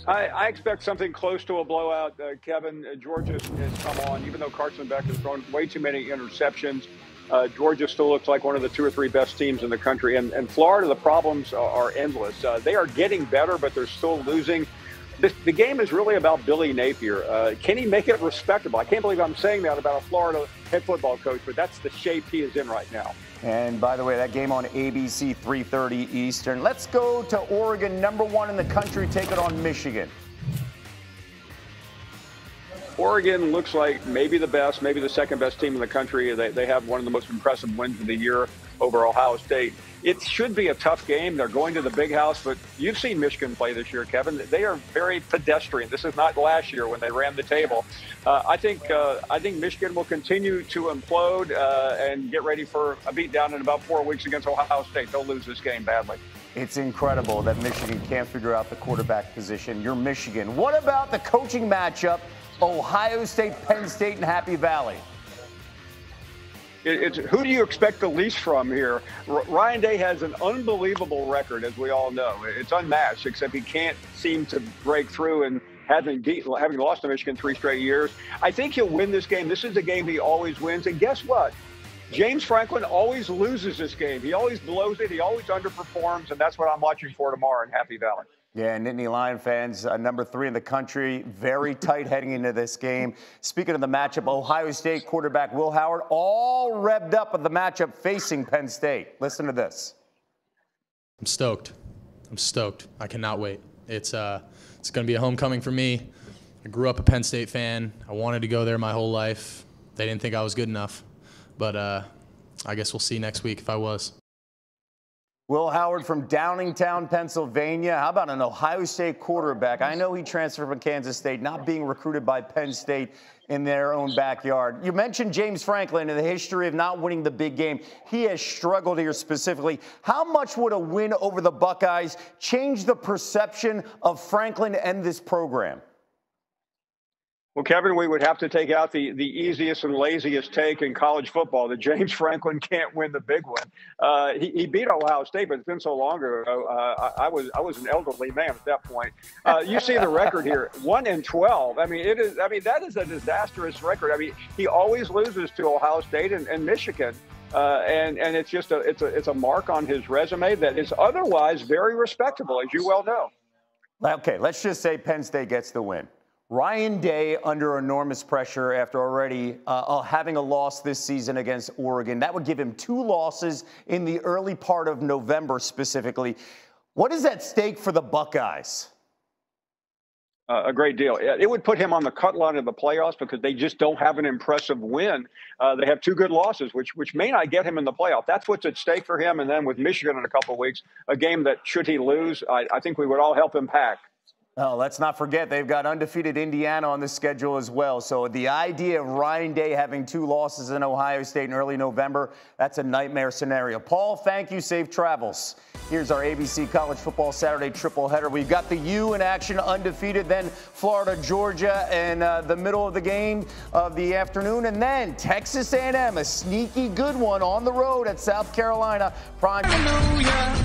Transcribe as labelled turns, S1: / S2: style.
S1: I expect something close to a blowout, Kevin. Georgia has come on, even though Carson Beck has thrown way too many interceptions. Georgia still looks like one of the 2 or 3 best teams in the country. And Florida, the problems are endless. They are getting better, but they're still losing. The game is really about Billy Napier. Can he make it respectable? I can't believe I'm saying that about a Florida head football coach, but that's the shape he is in right now.
S2: And by the way, that game on ABC 3:30 Eastern. Let's go to Oregon, #1 in the country, take it on Michigan.
S1: Oregon looks like maybe the best, maybe the second best team in the country. They have one of the most impressive wins of the year over Ohio State. It should be a tough game. They're going to the big house, but you've seen Michigan play this year, Kevin. They are very pedestrian. This is not last year when they ran the table. I think Michigan will continue to implode and get ready for a beatdown in about 4 weeks against Ohio State. They'll lose this game badly.
S2: It's incredible that Michigan can't figure out the quarterback position. You're Michigan. What about the coaching matchup? Ohio State, Penn State, and Happy Valley.
S1: It's who do you expect the least from here? Ryan Day has an unbelievable record, as we all know. It's unmatched, except he can't seem to break through and having lost to Michigan 3 straight years. I think he'll win this game. This is a game he always wins. And guess what? James Franklin always loses this game. He always blows it. He always underperforms, and that's what I'm watching for tomorrow in Happy Valley.
S2: Yeah, Nittany Lion fans, #3 in the country, very tight heading into this game. Speaking of the matchup, Ohio State quarterback Will Howard all revved up of the matchup facing Penn State. Listen to this.
S3: I'm stoked. I cannot wait. It's going to be a homecoming for me. I grew up a Penn State fan. I wanted to go there my whole life. They didn't think I was good enough. But I guess we'll see next week if I was.
S2: Will Howard from Downingtown, Pennsylvania. How about an Ohio State quarterback? I know he transferred from Kansas State, not being recruited by Penn State in their own backyard. You mentioned James Franklin and the history of not winning the big game. He has struggled here specifically. How much would a win over the Buckeyes change the perception of Franklin and this program?
S1: Well, Kevin, we would have to take out the easiest and laziest take in college football, that James Franklin can't win the big one. He beat Ohio State, but it's been so long ago. I was an elderly man at that point. You see the record here, 1-12. I mean, that is a disastrous record. I mean, he always loses to Ohio State and Michigan. And it's just it's a mark on his resume that is otherwise very respectable, as you well know.
S2: Okay, let's just say Penn State gets the win. Ryan Day under enormous pressure after already having a loss this season against Oregon. That would give him 2 losses in the early part of November specifically. What is at stake for the Buckeyes?
S1: A great deal. It would put him on the cut line of the playoffs because they just don't have an impressive win. They have 2 good losses, which may not get him in the playoff. That's what's at stake for him. And then with Michigan in a couple of weeks, a game that should he lose, I think we would all help him pack.
S2: Oh, let's not forget they've got undefeated Indiana on the schedule as well. So the idea of Ryan Day having 2 losses in Ohio State in early November, that's a nightmare scenario. Paul, thank you. Safe travels. Here's our ABC College Football Saturday triple header. We've got the U in action, undefeated, then Florida, Georgia, and the middle of the game of the afternoon, and then Texas A&M, a sneaky good one on the road at South Carolina. Prime. Hallelujah.